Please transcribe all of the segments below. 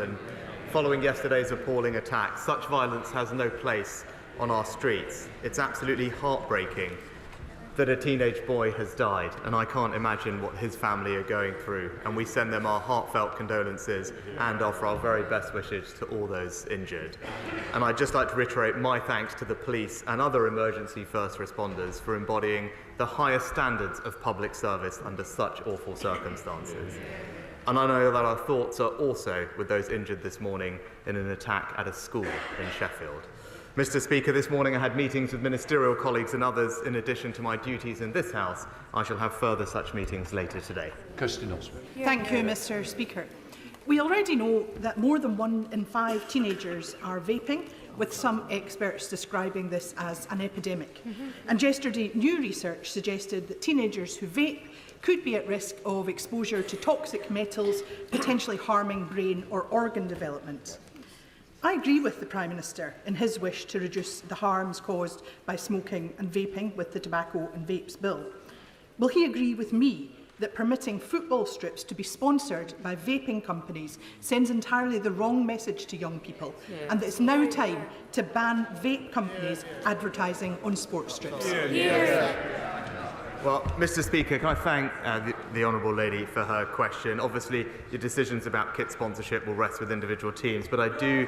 London. Following yesterday's appalling attack, such violence has no place on our streets. It's absolutely heartbreaking that a teenage boy has died, and I can't imagine what his family are going through, and we send them our heartfelt condolences and offer our very best wishes to all those injured. And I'd just like to reiterate my thanks to the police and other emergency first responders for embodying the highest standards of public service under such awful circumstances. And I know that our thoughts are also with those injured this morning in an attack at a school in Sheffield. Mr. Speaker, this morning I had meetings with ministerial colleagues and others in addition to my duties in this House. I shall have further such meetings later today. Thank you, Mr. Speaker. We already know that more than 1 in 5 teenagers are vaping, with some experts describing this as an epidemic. And yesterday, new research suggested that teenagers who vape could be at risk of exposure to toxic metals, potentially harming brain or organ development. I agree with the Prime Minister in his wish to reduce the harms caused by smoking and vaping with the Tobacco and Vapes Bill. Will he agree with me that permitting football strips to be sponsored by vaping companies sends entirely the wrong message to young people, and that it's now time to ban vape companies advertising on sports strips? Well, Mr. Speaker, can I thank the honourable lady for her question? Obviously, your decisions about kit sponsorship will rest with individual teams, but I do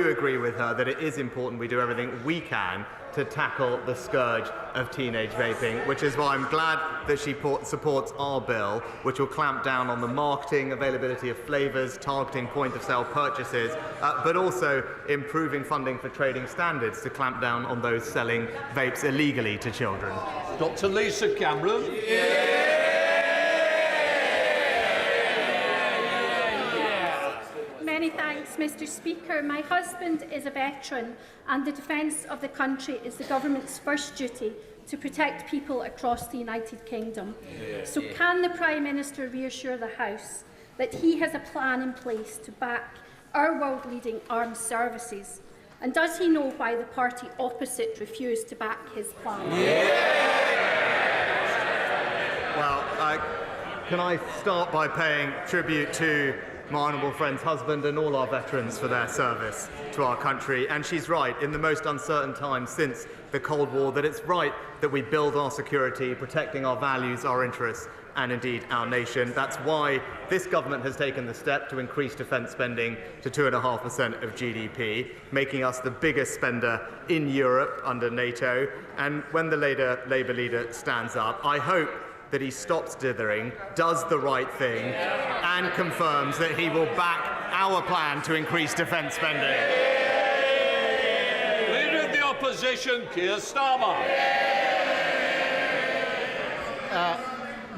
agree with her that it is important we do everything we can to tackle the scourge of teenage vaping, which is why I'm glad that she supports our bill, which will clamp down on the marketing, availability of flavours, targeting point-of-sale purchases, but also improving funding for trading standards to clamp down on those selling vapes illegally to children. Dr. Lisa Cameron. Many thanks, Mr. Speaker. My husband is a veteran, and the defence of the country is the government's first duty to protect people across the United Kingdom. So can the Prime Minister reassure the House that he has a plan in place to back our world-leading armed services? And does he know why the party opposite refused to back his plan? Well, can I start by paying tribute to my honourable friend's husband and all our veterans for their service to our country. And she's right, in the most uncertain times since the Cold War, that it's right that we build our security, protecting our values, our interests, and indeed our nation. That's why this government has taken the step to increase defence spending to 2.5% of GDP, making us the biggest spender in Europe under NATO. And when the Labour leader stands up, I hope that he stops dithering, does the right thing, and confirms that he will back our plan to increase defence spending. Leader of the Opposition, Keir Starmer.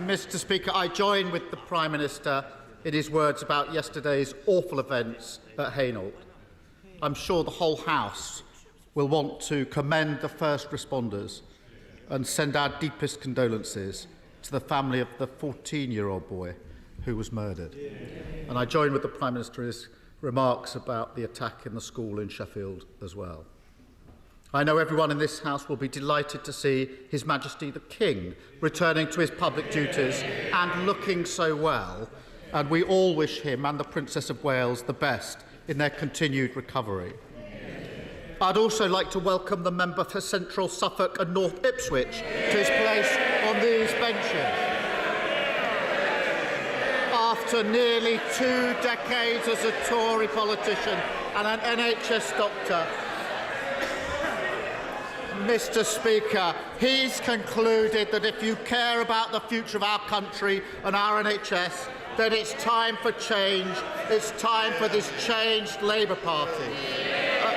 Mr. Speaker, I join with the Prime Minister in his words about yesterday's awful events at Hainault. I'm sure the whole House will want to commend the first responders and send our deepest condolences to the family of the 14-year-old boy who was murdered. And I join with the Prime Minister's remarks about the attack in the school in Sheffield as well. I know everyone in this House will be delighted to see His Majesty the King returning to his public duties and looking so well, and we all wish him and the Princess of Wales the best in their continued recovery. I'd also like to welcome the member for Central Suffolk and North Ipswich to his place on these benches. After nearly 2 decades as a Tory politician and an NHS doctor, Mr. Speaker, he's concluded that if you care about the future of our country and our NHS, then it's time for change. It's time for this changed Labour Party.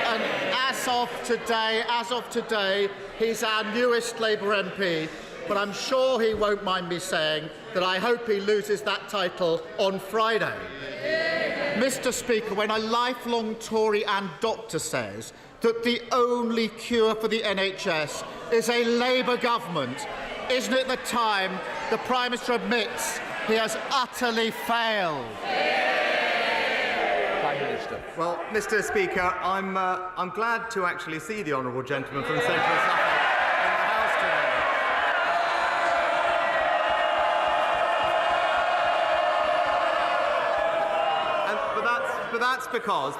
And as of today, he's our newest Labour MP, but I'm sure he won't mind me saying that I hope he loses that title on Friday. Mr. Speaker, when a lifelong Tory and doctor says that the only cure for the NHS is a Labour government, isn't it the time the Prime Minister admits he has utterly failed? Prime Minister. Well, Mr. Speaker, I'm glad to actually see the honourable gentleman from Central Suffolk in the House today. that's because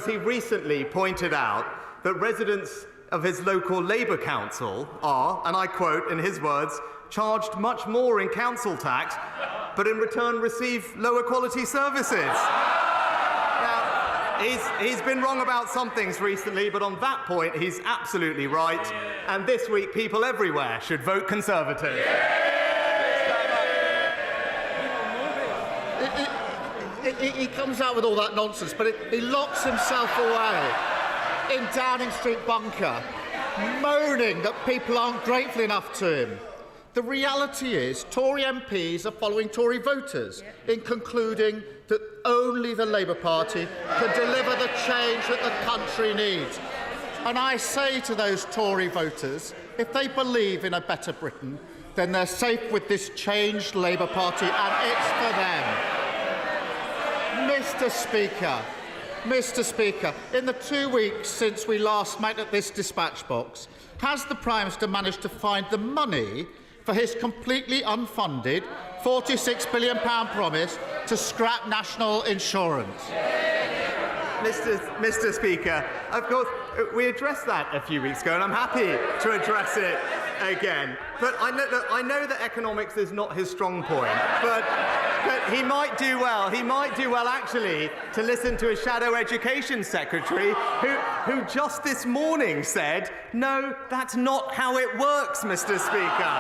he recently pointed out that residents of his local Labour council are, and I quote in his words, charged much more in council tax, but in return receive lower quality services. Now, he's been wrong about some things recently, but on that point, he's absolutely right. And this week, people everywhere should vote Conservative. He comes out with all that nonsense, but he locks himself away in Downing Street bunker, moaning that people aren't grateful enough to him. The reality is Tory MPs are following Tory voters in concluding that only the Labour Party can deliver the change that the country needs. And I say to those Tory voters, if they believe in a better Britain, then they're safe with this changed Labour Party, and it's for them. Mr. Speaker, in the 2 weeks since we last met at this dispatch box, has the Prime Minister managed to find the money for his completely unfunded £46 billion promise to scrap national insurance? Mr. Speaker, of course, we addressed that a few weeks ago, and I'm happy to address it again. But I know that economics is not his strong point, but he might do well. He might do well, actually, to listen to a shadow education secretary who just this morning said, no, that's not how it works, Mr. Speaker.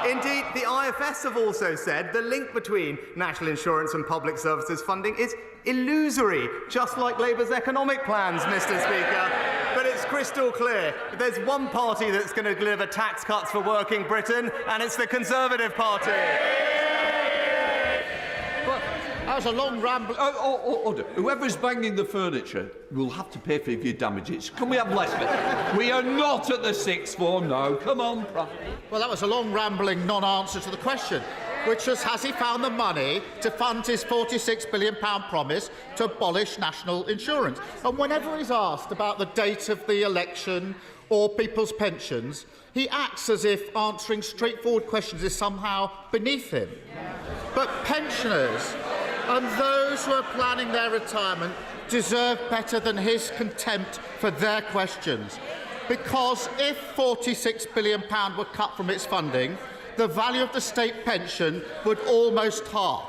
Indeed, the IFS have also said the link between national insurance and public services funding is illusory, just like Labour's economic plans, Mr. Speaker. But it's crystal clear. There's one party that's going to deliver tax cuts for working Britain, and it's the Conservative Party. That was a long ramble. Order. Whoever's banging the furniture will have to pay for your damages. Can we have less of it? We are not at the sixth form now. Come on, Well, that was a long rambling non-answer to the question, which was, has he found the money to fund his £46 billion promise to abolish national insurance? And whenever he's asked about the date of the election or people's pensions, he acts as if answering straightforward questions is somehow beneath him. But pensioners and those who are planning their retirement deserve better than his contempt for their questions. Because if £46 billion were cut from its funding, the value of the state pension would almost halve.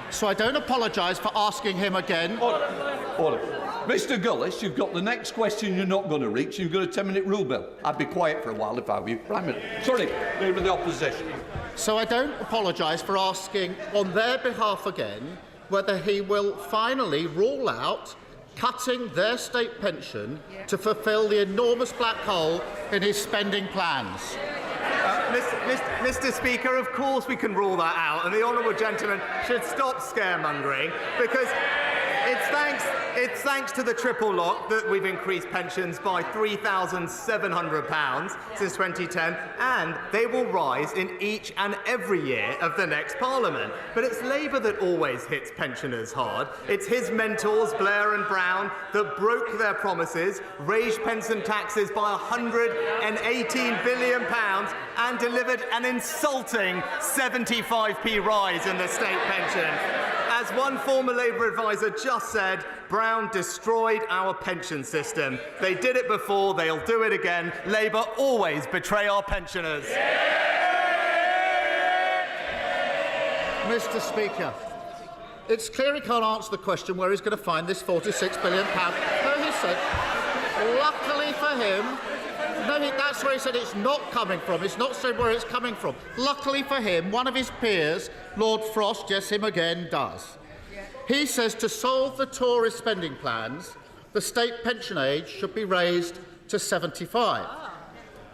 So I don't apologise for asking him again. Order. Mr. Gullis, you've got the next question you're not going to reach. You've got a 10-minute rule, Bill. I'd be quiet for a while if I were you. Prime Minister. Sorry, Leader of the Opposition. So I don't apologise for asking on their behalf again whether he will finally rule out cutting their state pension to fulfil the enormous black hole in his spending plans. Mr. Speaker, of course we can rule that out, and the honourable gentleman should stop scaremongering, because it's thanks to the triple lock that we've increased pensions by £3,700 since 2010, and they will rise in each and every year of the next Parliament. But it's Labour that always hits pensioners hard. It's his mentors, Blair and Brown, that broke their promises, raised pension taxes by £118 billion and delivered an insulting 75p rise in the state pension. As one former Labour advisor just said, Brown destroyed our pension system. They did it before, they'll do it again. Labour always betray our pensioners. Mr. Speaker, it's clear he can't answer the question where he's going to find this £46 billion. No, he said, luckily for him, that's where he said it's not coming from. It's not said where it's coming from. Luckily for him, one of his peers, Lord Frost, yes, him again, does. He says to solve the Tory spending plans, the state pension age should be raised to 75.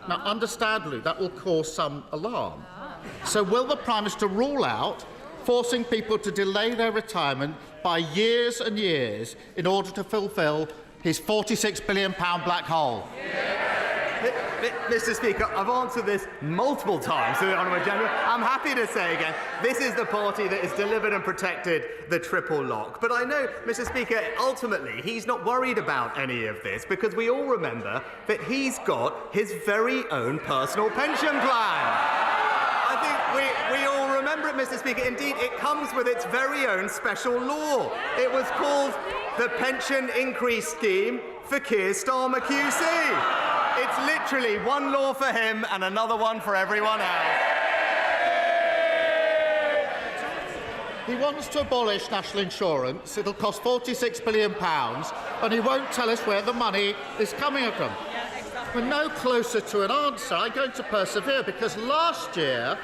Now, understandably, that will cause some alarm. So will the Prime Minister rule out forcing people to delay their retirement by years and years in order to fulfil his £46 billion black hole? Mr. Speaker, I've answered this multiple times to the Honourable Gentleman. I'm happy to say again, this is the party that has delivered and protected the triple lock. But I know, Mr. Speaker, ultimately he's not worried about any of this, because we all remember that he's got his very own personal pension plan. I think we all remember it. it, Mr. Speaker. Indeed, it comes with its very own special law. It was called the Pension Increase Scheme for Keir Starmer QC. It's literally one law for him and another one for everyone else. He wants to abolish national insurance. It'll cost £46 billion, and he won't tell us where the money is coming from. We're no closer to an answer. I'm going to persevere, because last year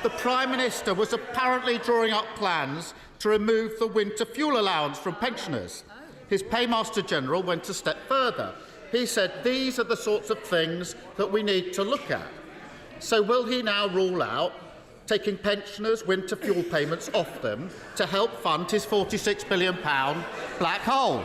the Prime Minister was apparently drawing up plans to remove the winter fuel allowance from pensioners. His Paymaster General went a step further. He said these are the sorts of things that we need to look at. So will he now rule out taking pensioners' winter fuel payments off them to help fund his £46 billion black hole?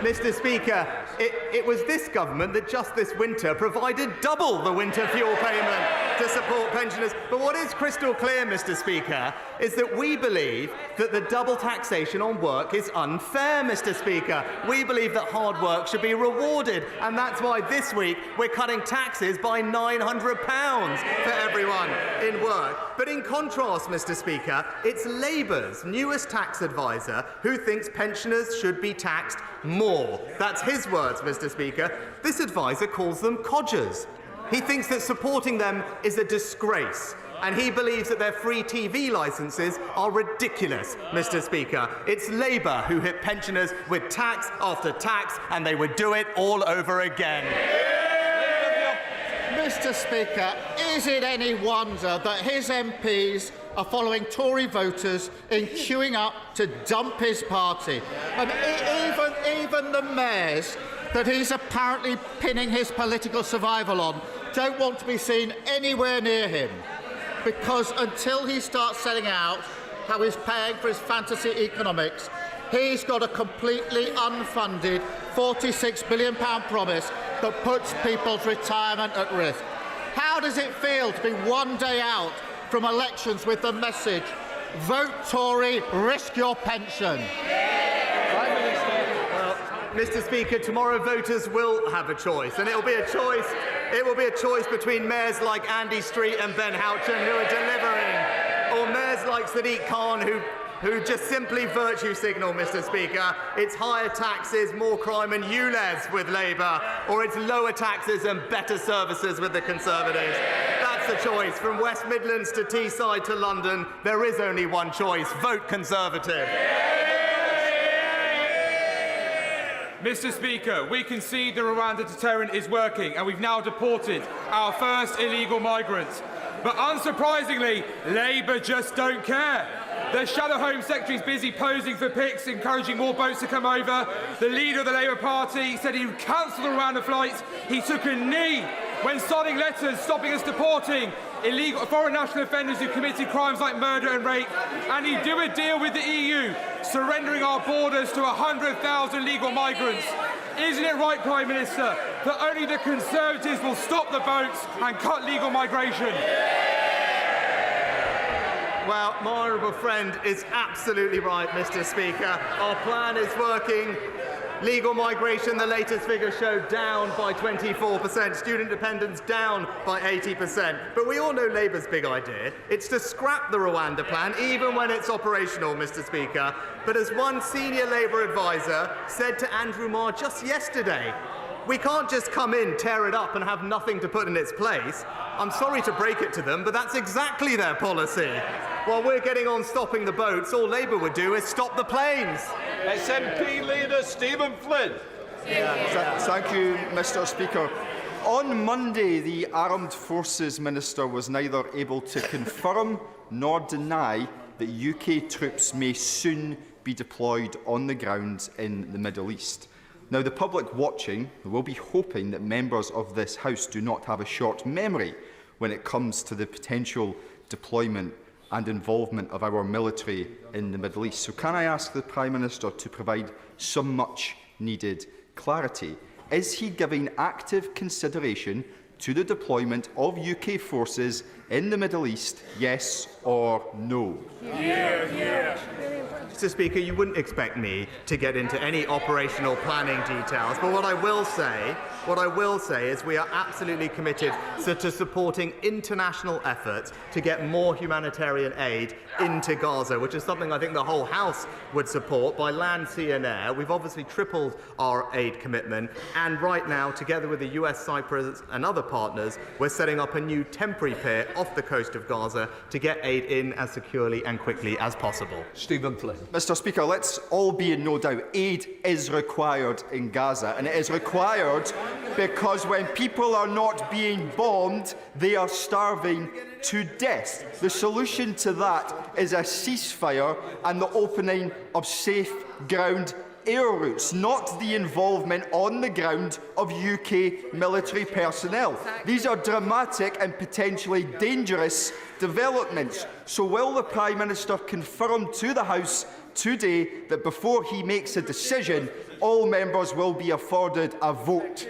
Mr. Speaker, it was this government that just this winter provided double the winter fuel payment to support pensioners. But what is crystal clear, Mr. Speaker, is that we believe that the double taxation on work is unfair, Mr. Speaker. We believe that hard work should be rewarded, and that's why this week we're cutting taxes by £900 for everyone in work. But in contrast, Mr. Speaker, it's Labour's newest tax advisor who thinks pensioners should be taxed more. That's his words, Mr. Speaker. This advisor calls them codgers. He thinks that supporting them is a disgrace, and he believes that their free TV licences are ridiculous, Mr. Speaker. It's Labour who hit pensioners with tax after tax, and they would do it all over again. Mr. Speaker, is it any wonder that his MPs are following Tory voters in queuing up to dump his party? And even the mayors that he's apparently pinning his political survival on don't want to be seen anywhere near him, because until he starts setting out how he's paying for his fantasy economics, he's got a completely unfunded £46 billion promise that puts people's retirement at risk. How does it feel to be one day out from elections with the message, vote Tory, risk your pension? Prime Minister. Well, Mr. Speaker, tomorrow voters will have a choice, and it will be a choice between mayors like Andy Street and Ben Houchen who are delivering, or mayors like Sadiq Khan who just simply virtue signal, Mr. Speaker. It's higher taxes, more crime and ULEZ with Labour, or it's lower taxes and better services with the Conservatives. That's the choice. From West Midlands to Teesside to London, there is only one choice. Vote Conservative. Mr. Speaker, we concede the Rwanda deterrent is working, and we've now deported our first illegal migrants. But unsurprisingly, Labour just don't care. The Shadow Home Secretary is busy posing for pics, encouraging more boats to come over. The leader of the Labour Party said he would cancel the Rwanda flights. He took a knee when signing letters stopping us deporting illegal foreign national offenders who committed crimes like murder and rape. And he'd do a deal with the EU, surrendering our borders to 100,000 legal migrants. Isn't it right, Prime Minister, that only the Conservatives will stop the boats and cut legal migration? Well, my honourable friend is absolutely right, Mr. Speaker. Our plan is working. Legal migration, the latest figures show, down by 24%. Student dependence down by 80%. But we all know Labour's big idea. It's to scrap the Rwanda plan, even when it's operational, Mr. Speaker. But as one senior Labour advisor said to Andrew Marr just yesterday, we can't just come in, tear it up and have nothing to put in its place. I'm sorry to break it to them, but that's exactly their policy. While we're getting on stopping the boats, all Labour would do is stop the planes. SNP leader Stephen Flynn. Thank you, Mr. Speaker. On Monday, the Armed Forces Minister was neither able to confirm nor deny that UK troops may soon be deployed on the ground in the Middle East. Now, the public watching will be hoping that members of this House do not have a short memory when it comes to the potential deployment and involvement of our military in the Middle East. So can I ask the Prime Minister to provide some much-needed clarity? Is he giving active consideration to the deployment of UK forces in the Middle East, yes or no? Mr. Speaker, you wouldn't expect me to get into any operational planning details, but what I will say is we are absolutely committed to supporting international efforts to get more humanitarian aid into Gaza, which is something I think the whole House would support. By land, sea and air, we've obviously tripled our aid commitment, and right now, together with the US, Cyprus and other partners, we're setting up a new temporary pier off the coast of Gaza to get aid in as securely and quickly as possible. Stephen Flynn. Mr. Speaker, let's all be in no doubt. Aid is required in Gaza, and it is required because when people are not being bombed, they are starving to death. The solution to that is a ceasefire and the opening of safe ground air routes, not the involvement on the ground of UK military personnel. These are dramatic and potentially dangerous developments. So will the Prime Minister confirm to the House today that before he makes a decision, all members will be afforded a vote?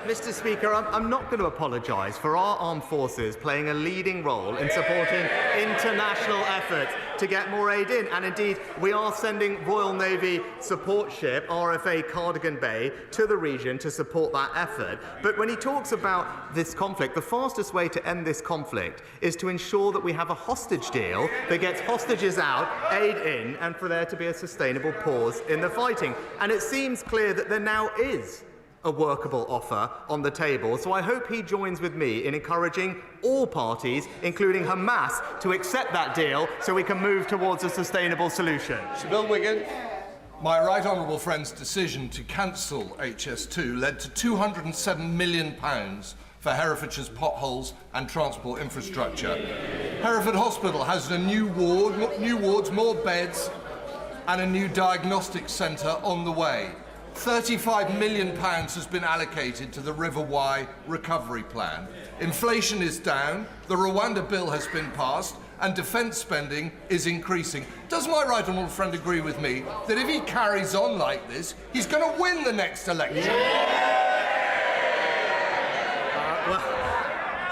Mr. Speaker, I'm not going to apologise for our armed forces playing a leading role in supporting international efforts to get more aid in. And indeed, we are sending Royal Navy support ship, RFA Cardigan Bay, to the region to support that effort. But when he talks about this conflict, the fastest way to end this conflict is to ensure that we have a hostage deal that gets hostages out, aid in, and for there to be a sustainable pause in the fighting. And it seems clear that there now is a workable offer on the table, so I hope he joins with me in encouraging all parties, including Hamas, to accept that deal so we can move towards a sustainable solution. Sir Bill Wigan. My right honourable friend's decision to cancel HS2 led to £207 million for Herefordshire's potholes and transport infrastructure. Hereford Hospital has a new wards, more beds and a new diagnostic centre on the way. £35 million has been allocated to the River Wye recovery plan. Inflation is down, the Rwanda bill has been passed, and defence spending is increasing. Does my right honourable friend agree with me that if he carries on like this, he's going to win the next election?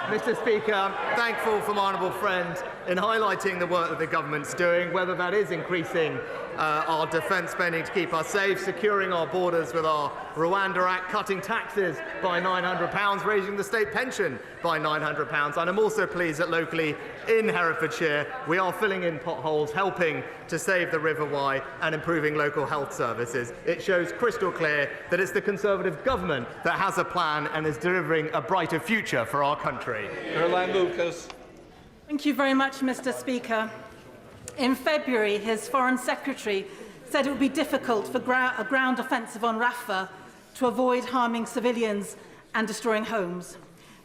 Mr. Speaker, I'm thankful for my honourable friend in highlighting the work that the government's doing, whether that is increasing our defence spending to keep us safe, securing our borders with our Rwanda Act, cutting taxes by £900, raising the state pension by £900. And I'm also pleased that locally in Herefordshire we are filling in potholes, helping to save the River Wye and improving local health services. It shows crystal clear that it's the Conservative government that has a plan and is delivering a brighter future for our country. Caroline Lucas. Thank you very much, Mr. Speaker. In February, his Foreign Secretary said it would be difficult for a ground offensive on Rafah to avoid harming civilians and destroying homes.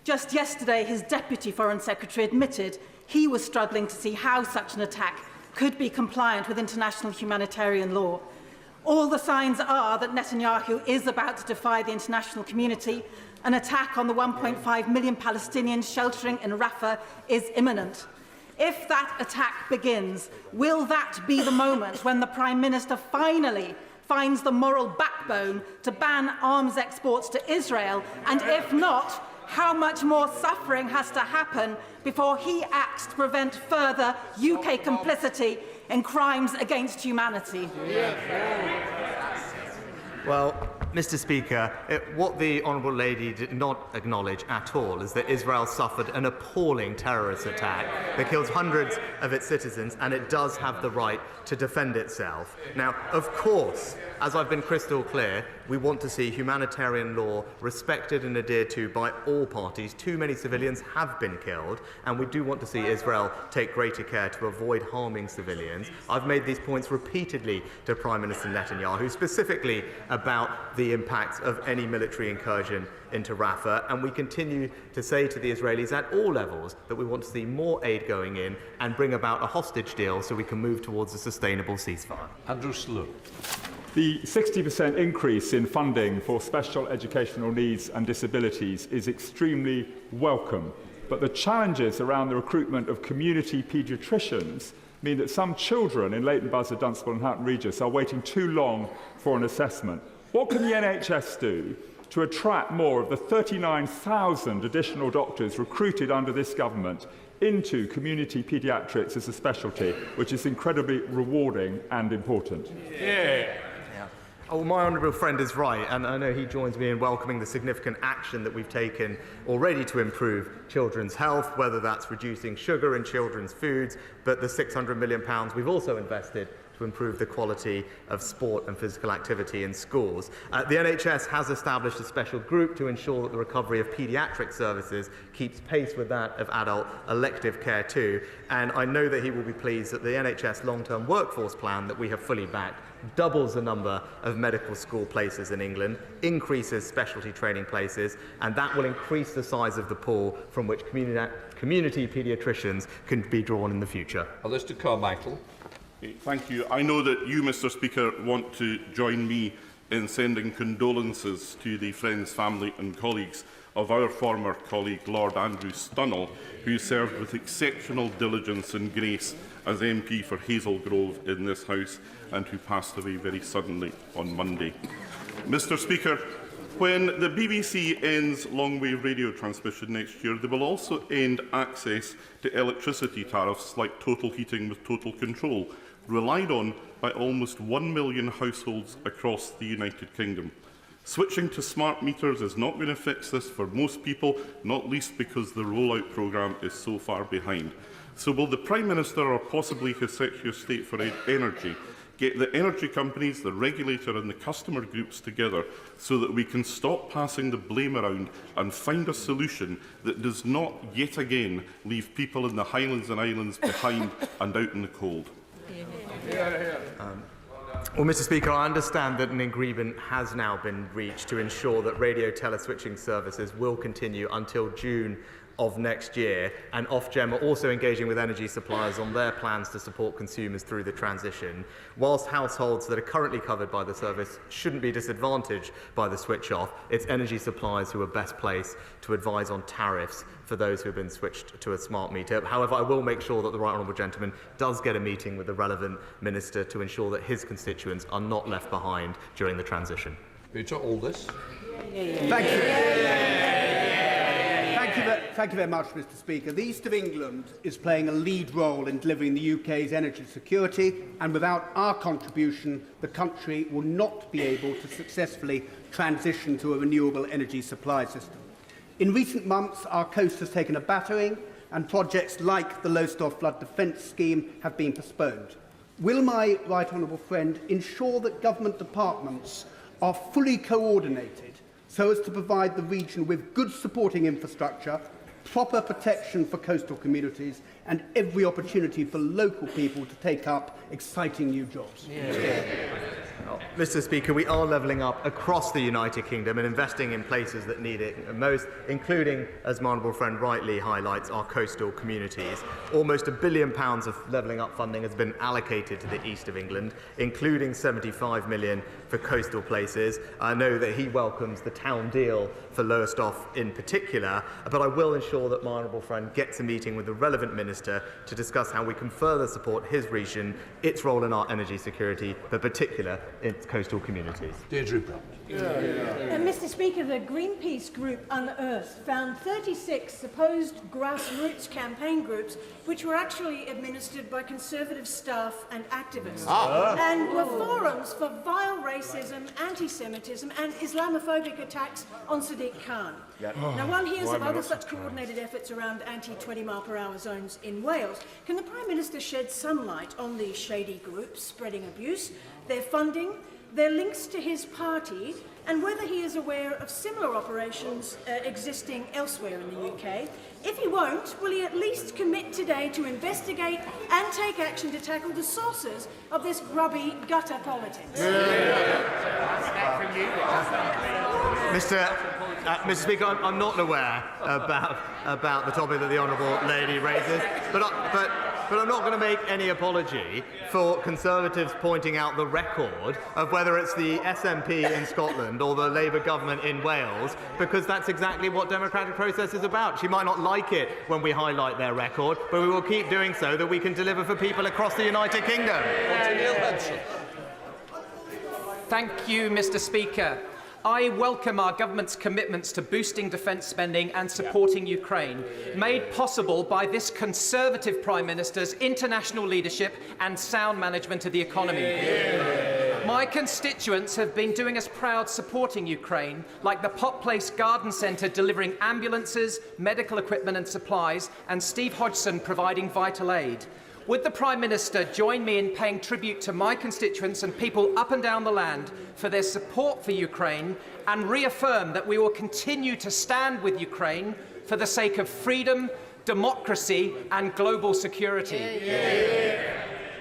Just yesterday, his Deputy Foreign Secretary admitted he was struggling to see how such an attack could be compliant with international humanitarian law. All the signs are that Netanyahu is about to defy the international community. An attack on the 1.5 million Palestinians sheltering in Rafah is imminent. If that attack begins, will that be the moment when the Prime Minister finally finds the moral backbone to ban arms exports to Israel? And if not, how much more suffering has to happen before he acts to prevent further UK complicity in crimes against humanity? Well, Mr. Speaker, what the Honourable Lady did not acknowledge at all is that Israel suffered an appalling terrorist attack that kills hundreds of its citizens, and it does have the right to defend itself. Now, of course, as I've been crystal clear, we want to see humanitarian law respected and adhered to by all parties. Too many civilians have been killed, and we do want to see Israel take greater care to avoid harming civilians. I've made these points repeatedly to Prime Minister Netanyahu, specifically about the impact of any military incursion into Rafah, and we continue to say to the Israelis at all levels that we want to see more aid going in and bring about a hostage deal so we can move towards a sustainable ceasefire. Andrew Slew. The 60% increase in funding for special educational needs and disabilities is extremely welcome, but the challenges around the recruitment of community paediatricians mean that some children in Leighton Buzzard, Dunstable and Houghton Regis are waiting too long for an assessment. What can the NHS do to attract more of the 39,000 additional doctors recruited under this government into community paediatrics as a specialty, which is incredibly rewarding and important. Oh, my honourable friend is right, and I know he joins me in welcoming the significant action that we've taken already to improve children's health, whether that's reducing sugar in children's foods, but the £600 million we've also invested to improve the quality of sport and physical activity in schools. The NHS has established a special group to ensure that the recovery of paediatric services keeps pace with that of adult elective care too, and I know that he will be pleased that the NHS long-term workforce plan that we have fully backed doubles the number of medical school places in England, increases specialty training places, and that will increase the size of the pool from which community paediatricians can be drawn in the future. Alistair Carmichael. Thank you. I know that you, Mr Speaker, want to join me in sending condolences to the friends, family and colleagues of our former colleague Lord Andrew Stunnell, who served with exceptional diligence and grace as MP for Hazel Grove in this House and who passed away very suddenly on Monday. Mr Speaker, when the BBC ends long-wave radio transmission next year, they will also end access to electricity tariffs like total heating with total control, relied on by almost 1 million households across the United Kingdom. Switching to smart meters is not going to fix this for most people, not least because the rollout programme is so far behind. So will the Prime Minister or possibly His Secretary of State for Energy get the energy companies, the regulator and the customer groups together so that we can stop passing the blame around and find a solution that does not yet again leave people in the Highlands and Islands behind and out in the cold? Well, Mr Speaker, I understand that an agreement has now been reached to ensure that radio teleswitching services will continue until June of next year, and Ofgem are also engaging with energy suppliers on their plans to support consumers through the transition. Whilst households that are currently covered by the service shouldn't be disadvantaged by the switch off, it's energy suppliers who are best placed to advise on tariffs for those who have been switched to a smart meter. However, I will make sure that the right honourable gentleman does get a meeting with the relevant minister to ensure that his constituents are not left behind during the transition. Peter Aldis. Thank you very much, Mr Speaker. The East of England is playing a lead role in delivering the UK's energy security, and without our contribution, the country will not be able to successfully transition to a renewable energy supply system. In recent months, our coast has taken a battering, and projects like the Lowestoft Flood Defence Scheme have been postponed. Will my right honourable friend ensure that government departments are fully coordinated so as to provide the region with good supporting infrastructure, proper protection for coastal communities and every opportunity for local people to take up exciting new jobs? Mr Speaker, we are levelling up across the United Kingdom and investing in places that need it most, including, as my honourable friend rightly highlights, our coastal communities. Almost £1 billion of levelling up funding has been allocated to the East of England, including £75 million for coastal places. I know that he welcomes the town deal for Lowestoft in particular, but I will ensure that my honourable friend gets a meeting with the relevant minister to discuss how we can further support his region, its role in our energy security, but particular its coastal communities. Deirdre Brown. Mr Speaker, the Greenpeace group Unearthed found 36 supposed grassroots campaign groups which were actually administered by Conservative staff and activists and were forums for vile racism, anti-Semitism and Islamophobic attacks on Sadiq Khan. Now, one hears of other such coordinated efforts around anti-20 mile/hour zones in Wales. Can the Prime Minister shed some light on these shady groups spreading abuse, their funding, their links to his party, and whether he is aware of similar operations existing elsewhere in the UK? If he won't, will he at least commit today to investigate and take action to tackle the sources of this grubby gutter politics? Mr Speaker, I'm not aware about the topic that the honourable lady raises, but I'm not going to make any apology for Conservatives pointing out the record of whether it's the SNP in Scotland or the Labour government in Wales, because that's exactly what democratic process is about. She might not like it when we highlight their record, but we will keep doing so that we can deliver for people across the United Kingdom. Thank you, Mr Speaker. I welcome our government's commitments to boosting defence spending and supporting Ukraine, made possible by this Conservative Prime Minister's international leadership and sound management of the economy. My constituents have been doing us proud supporting Ukraine, like the Pot Place Garden Centre delivering ambulances, medical equipment and supplies, and Steve Hodgson providing vital aid. Would the Prime Minister join me in paying tribute to my constituents and people up and down the land for their support for Ukraine, and reaffirm that we will continue to stand with Ukraine for the sake of freedom, democracy and global security?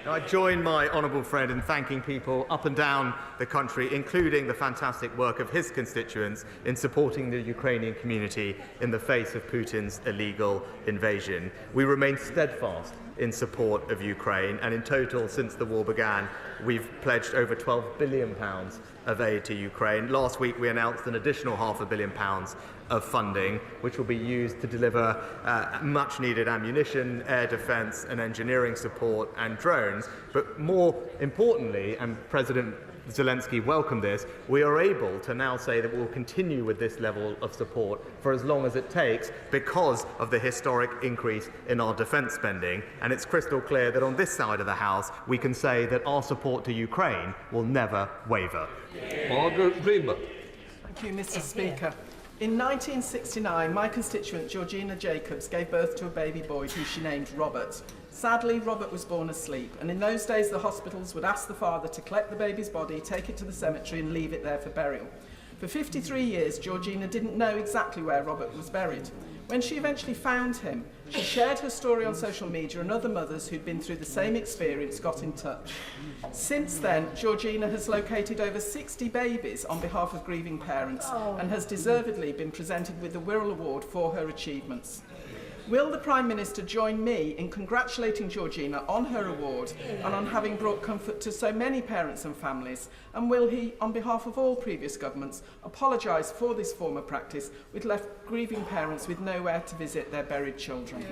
I join my honourable friend in thanking people up and down the country, including the fantastic work of his constituents, in supporting the Ukrainian community in the face of Putin's illegal invasion. We remain steadfast in support of Ukraine, and in total, since the war began, we've pledged over £12 billion of aid to Ukraine. Last week, we announced an additional £500 million of funding, which will be used to deliver much-needed ammunition, air defence and engineering support and drones. But more importantly, and President Zelensky welcomed this, we are able to now say that we'll continue with this level of support for as long as it takes because of the historic increase in our defence spending. And it's crystal clear that on this side of the House, we can say that our support to Ukraine will never waver. Margaret Greenberg. Thank you, Mr. Speaker. In 1969, my constituent Georgina Jacobs gave birth to a baby boy who she named Robert. Sadly, Robert was born asleep, and in those days the hospitals would ask the father to collect the baby's body, take it to the cemetery and leave it there for burial. For 53 years, Georgina didn't know exactly where Robert was buried. When she eventually found him, she shared her story on social media, and other mothers who'd been through the same experience got in touch. Since then, Georgina has located over 60 babies on behalf of grieving parents and has deservedly been presented with the Wirral Award for her achievements. Will the Prime Minister join me in congratulating Georgina on her award and on having brought comfort to so many parents and families? And will he, on behalf of all previous governments, apologise for this form of practice which left grieving parents with nowhere to visit their buried children?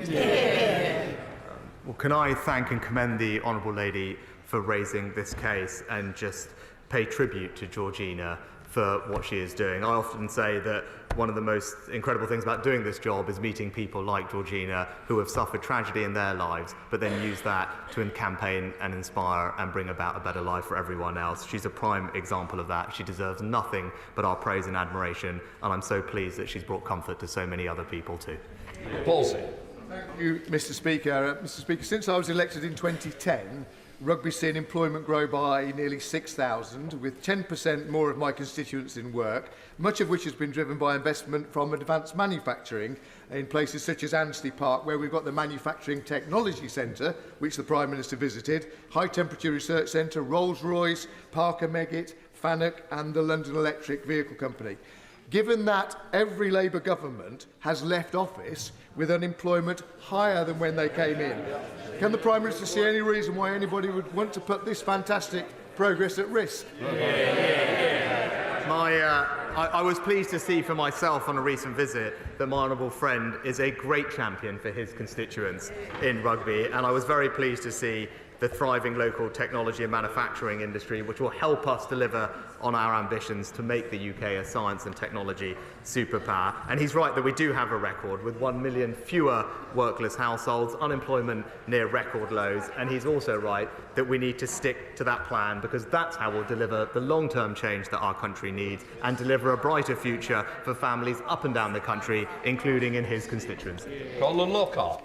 Well, can I thank and commend the Honourable Lady for raising this case and just pay tribute to Georgina for what she is doing. I often say that one of the most incredible things about doing this job is meeting people like Georgina who have suffered tragedy in their lives, but then use that to campaign and inspire and bring about a better life for everyone else. She's a prime example of that. She deserves nothing but our praise and admiration, and I'm so pleased that she's brought comfort to so many other people too. Palsy. Thank you, Mr. Speaker. Mr. Speaker, since I was elected in 2010, Rugby's seen employment grow by nearly 6,000, with 10% more of my constituents in work, much of which has been driven by investment from advanced manufacturing in places such as Anstey Park, where we've got the Manufacturing Technology Centre, which the Prime Minister visited, High Temperature Research Centre, Rolls-Royce, Parker Meggitt, Fanuc and the London Electric Vehicle Company. Given that every Labour government has left office with unemployment higher than when they came in, can the Prime Minister see any reason why anybody would want to put this fantastic progress at risk? I was pleased to see for myself on a recent visit that my honourable friend is a great champion for his constituents in Rugby, and I was very pleased to see the thriving local technology and manufacturing industry, which will help us deliver on our ambitions to make the UK a science and technology superpower. And he's right that we do have a record, with 1 million fewer workless households, unemployment near record lows, and he's also right that we need to stick to that plan, because that's how we'll deliver the long-term change that our country needs and deliver a brighter future for families up and down the country, including in his constituency. Colin Lockhart.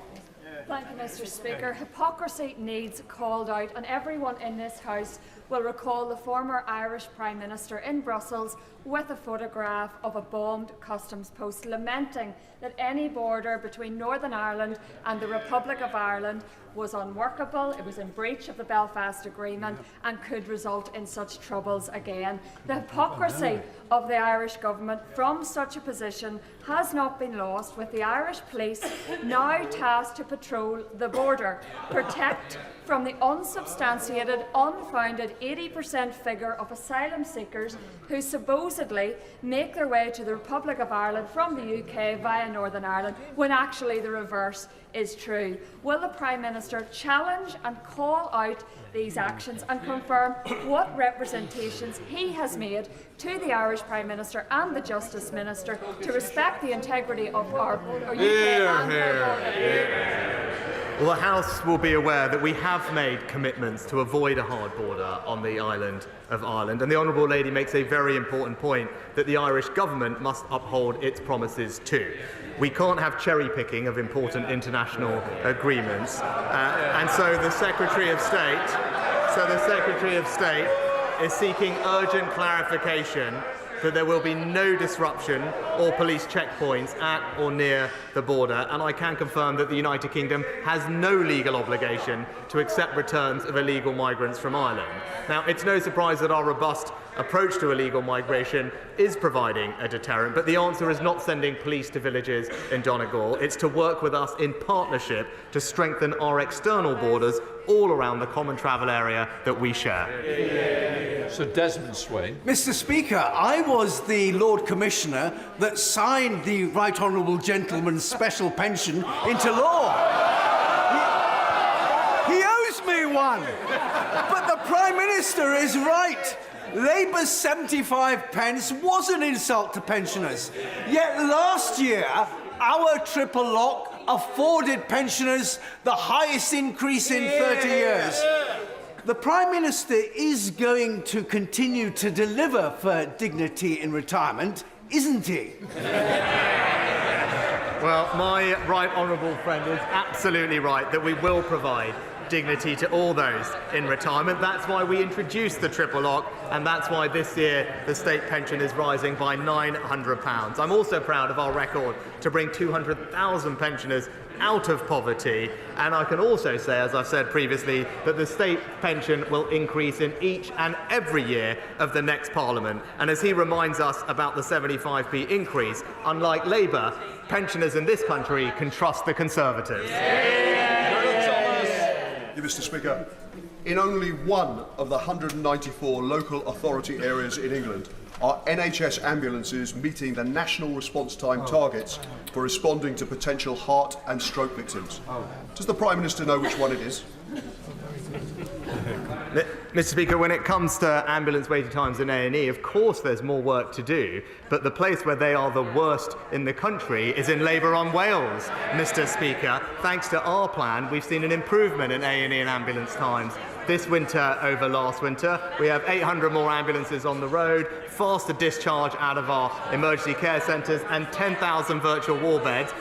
Thank you, Mr. Speaker. Hypocrisy needs called out, and everyone in this House will recall the former Irish Prime Minister in Brussels with a photograph of a bombed customs post, lamenting that any border between Northern Ireland and the Republic of Ireland was unworkable, it was in breach of the Belfast Agreement and could result in such troubles again. The hypocrisy of the Irish government from such a position has not been lost, with the Irish police now tasked to patrol the border, protect from the unsubstantiated, unfounded 80% figure of asylum seekers who supposedly make their way to the Republic of Ireland from the UK via Northern Ireland, when actually the reverse is true. Will the Prime Minister challenge and call out these actions and confirm what representations he has made to the Irish Prime Minister and the Justice Minister to respect the integrity of our UK and our border? Well, the House will be aware that we have made commitments to avoid a hard border on the island of Ireland, and the Honourable Lady makes a very important point that the Irish Government must uphold its promises too. We can't have cherry-picking of important international agreements, and so the Secretary of State is seeking urgent clarification that there will be no disruption or police checkpoints at or near the border, and I can confirm that the United Kingdom has no legal obligation to accept returns of illegal migrants from Ireland. Now, it's no surprise that our robust approach to illegal migration is providing a deterrent, but the answer is not sending police to villages in Donegal. It's to work with us in partnership to strengthen our external borders all around the common travel area that we share. Sir Desmond Swain. Mr. Speaker, I was the Lord Commissioner that signed the Right Honourable Gentleman's special pension into law. He owes me one. But the Prime Minister is right. Labour's 75p was an insult to pensioners. Yet last year, our triple lock afforded pensioners the highest increase in 30 years. The Prime Minister is going to continue to deliver for dignity in retirement, isn't he? Well, my right honourable friend is absolutely right that we will provide dignity to all those in retirement. That's why we introduced the triple lock, and that's why this year the state pension is rising by £900. I'm also proud of our record to bring 200,000 pensioners out of poverty, and I can also say, as I've said previously, that the state pension will increase in each and every year of the next Parliament. And as he reminds us about the 75p increase, unlike Labour, pensioners in this country can trust the Conservatives. Mr. Speaker, in only one of the 194 local authority areas in England are NHS ambulances meeting the national response time targets for responding to potential heart and stroke victims. Does the Prime Minister know which one it is? Mr. Speaker, when it comes to ambulance waiting times in A&E, of course there's more work to do, but the place where they are the worst in the country is in Labour on Wales, Mr. Speaker. Thanks to our plan, we've seen an improvement in A&E and ambulance times. This winter over last winter, we have 800 more ambulances on the road, faster discharge out of our emergency care centres, and 10,000 virtual ward beds.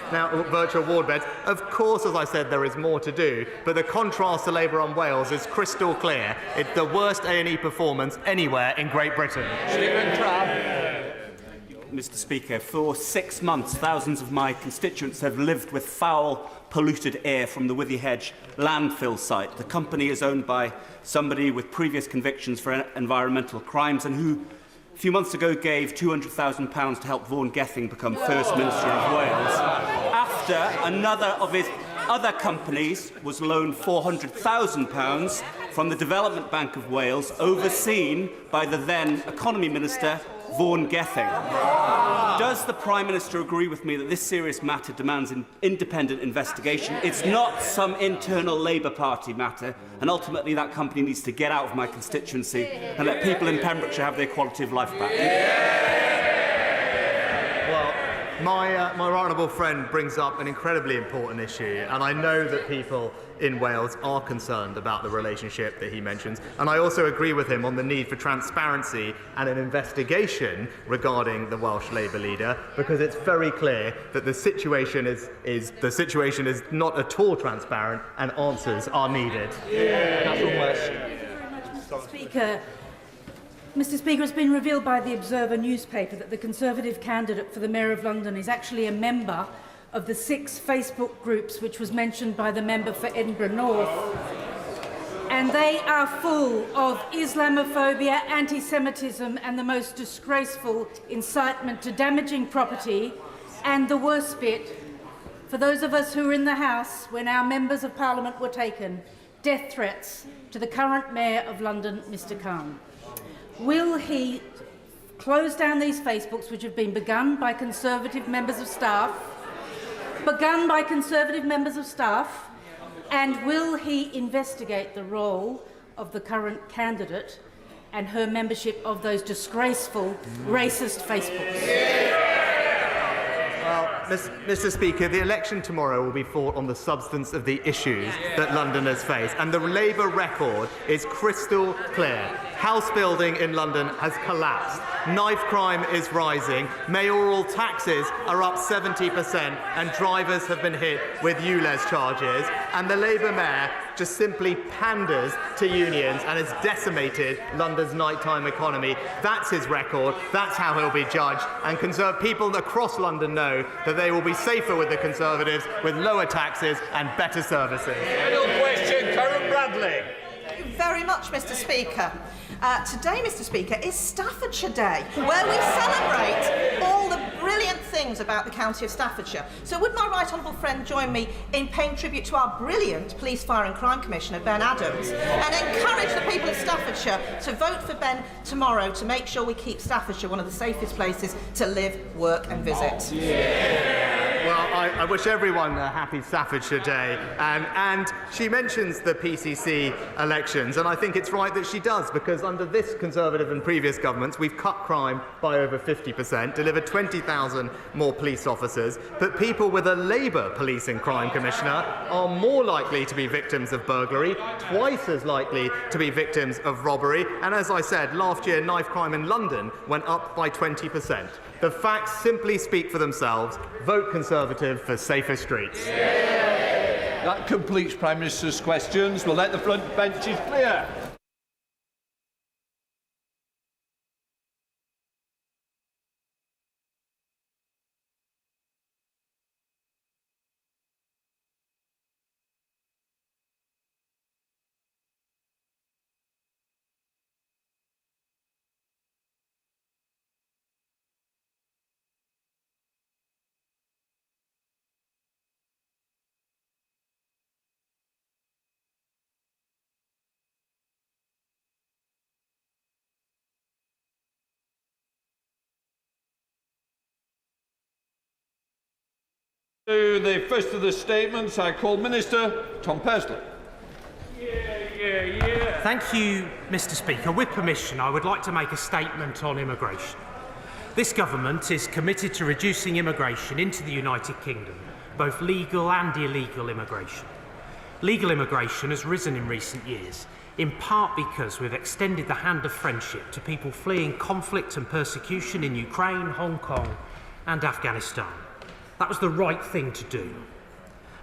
Of course, as I said, there is more to do, but the contrast to Labour on Wales is crystal clear. It's the worst A&E performance anywhere in Great Britain. Stephen Trabb. Mr. Speaker, for 6 months, thousands of my constituents have lived with foul, polluted air from the Withyhedge landfill site. The company is owned by somebody with previous convictions for environmental crimes and who, a few months ago, gave £200,000 to help Vaughan Gething become First Minister of Wales, after another of his other companies was loaned £400,000 from the Development Bank of Wales, overseen by the then Economy Minister, Vaughan Gething. Does the Prime Minister agree with me that this serious matter demands an independent investigation? It's not some internal Labour Party matter, and ultimately that company needs to get out of my constituency and let people in Pembrokeshire have their quality of life back. Well, my honourable friend brings up an incredibly important issue, and I know that people in Wales are concerned about the relationship that he mentions, and I also agree with him on the need for transparency and an investigation regarding the Welsh Labour leader, because it's very clear that the situation is not at all transparent and answers are needed. Mr. Speaker, it's been revealed by the Observer newspaper that the Conservative candidate for the Mayor of London is actually a member of the 6 Facebook groups which was mentioned by the member for Edinburgh North. And they are full of Islamophobia, anti-Semitism and the most disgraceful incitement to damaging property. And the worst bit, for those of us who were in the House when our members of Parliament were taken, death threats to the current Mayor of London, Mr. Khan. Will he close down these Facebooks which have been begun by Conservative members of staff? begun by Conservative members of staff? And will he investigate the role of the current candidate and her membership of those disgraceful racist Facebooks? Well, Mr. Speaker, the election tomorrow will be fought on the substance of the issues that Londoners face, and the Labour record is crystal clear. House building in London has collapsed. Knife crime is rising. Mayoral taxes are up 70%, and drivers have been hit with ULEZ charges. And the Labour mayor just simply panders to unions and has decimated London's nighttime economy. That's his record. That's how he'll be judged. And people across London know that they will be safer with the Conservatives, with lower taxes and better services. Final question, Karen Bradley. Thank you very much, Mr. Speaker. Today, Mr. Speaker, is Staffordshire Day, where we celebrate all the brilliant things about the county of Staffordshire. So would my right honourable friend join me in paying tribute to our brilliant Police, Fire and Crime Commissioner, Ben Adams, and encourage the people of Staffordshire to vote for Ben tomorrow to make sure we keep Staffordshire one of the safest places to live, work and visit? Well, I wish everyone a happy Staffordshire Day. And she mentions the PCC elections, and I think it's right that she does, because under this Conservative and previous governments, we've cut crime by over 50%, delivered 20,000 more police officers, but people with a Labour Police and Crime Commissioner are more likely to be victims of burglary, twice as likely to be victims of robbery, and as I said, last year knife crime in London went up by 20%. The facts simply speak for themselves. Vote Conservative for safer streets. That completes Prime Minister's questions. We'll let the front benches clear. To the first of the statements, I call Minister Tom Pesley. Thank you, Mr. Speaker. With permission, I would like to make a statement on immigration. This government is committed to reducing immigration into the United Kingdom, both legal and illegal immigration. Legal immigration has risen in recent years, in part because we've extended the hand of friendship to people fleeing conflict and persecution in Ukraine, Hong Kong and Afghanistan. That was the right thing to do.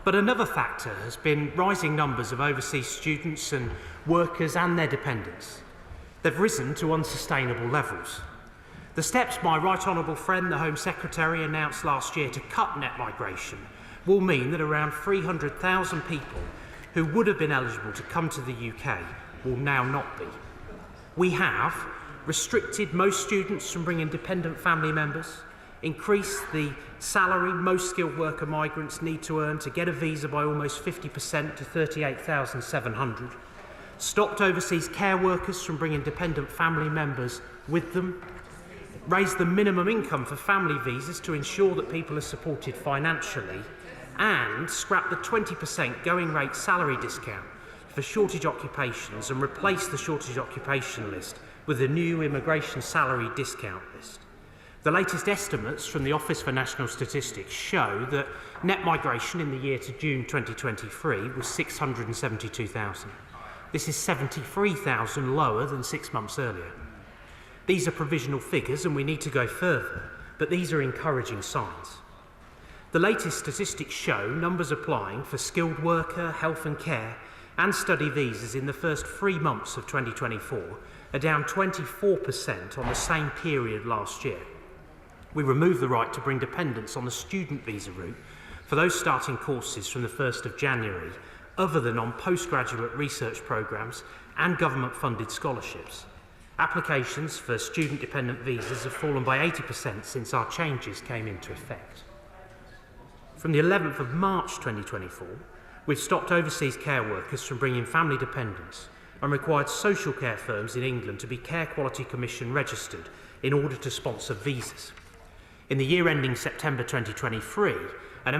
But another factor has been rising numbers of overseas students and workers and their dependents. They've risen to unsustainable levels. The steps my right honourable friend, the Home Secretary, announced last year to cut net migration will mean that around 300,000 people who would have been eligible to come to the UK will now not be. We have restricted most students from bringing dependent family members, increased the salary most skilled worker migrants need to earn to get a visa by almost 50% to $38,700, stopped overseas care workers from bringing dependent family members with them, raised the minimum income for family visas to ensure that people are supported financially, and scrapped the 20% going rate salary discount for shortage occupations and replaced the shortage occupation list with a new immigration salary discount list. The latest estimates from the Office for National Statistics show that net migration in the year to June 2023 was 672,000. This is 73,000 lower than 6 months earlier. These are provisional figures and we need to go further, but these are encouraging signs. The latest statistics show numbers applying for skilled worker, health and care and study visas in the first 3 months of 2024 are down 24% on the same period last year. We removed the right to bring dependents on the student visa route for those starting courses from the 1st of January, other than on postgraduate research programmes and government-funded scholarships. Applications for student-dependent visas have fallen by 80% since our changes came into effect. From the 11th of March 2024, we've stopped overseas care workers from bringing family dependents and required social care firms in England to be Care Quality Commission registered in order to sponsor visas. In the year ending September 2023, an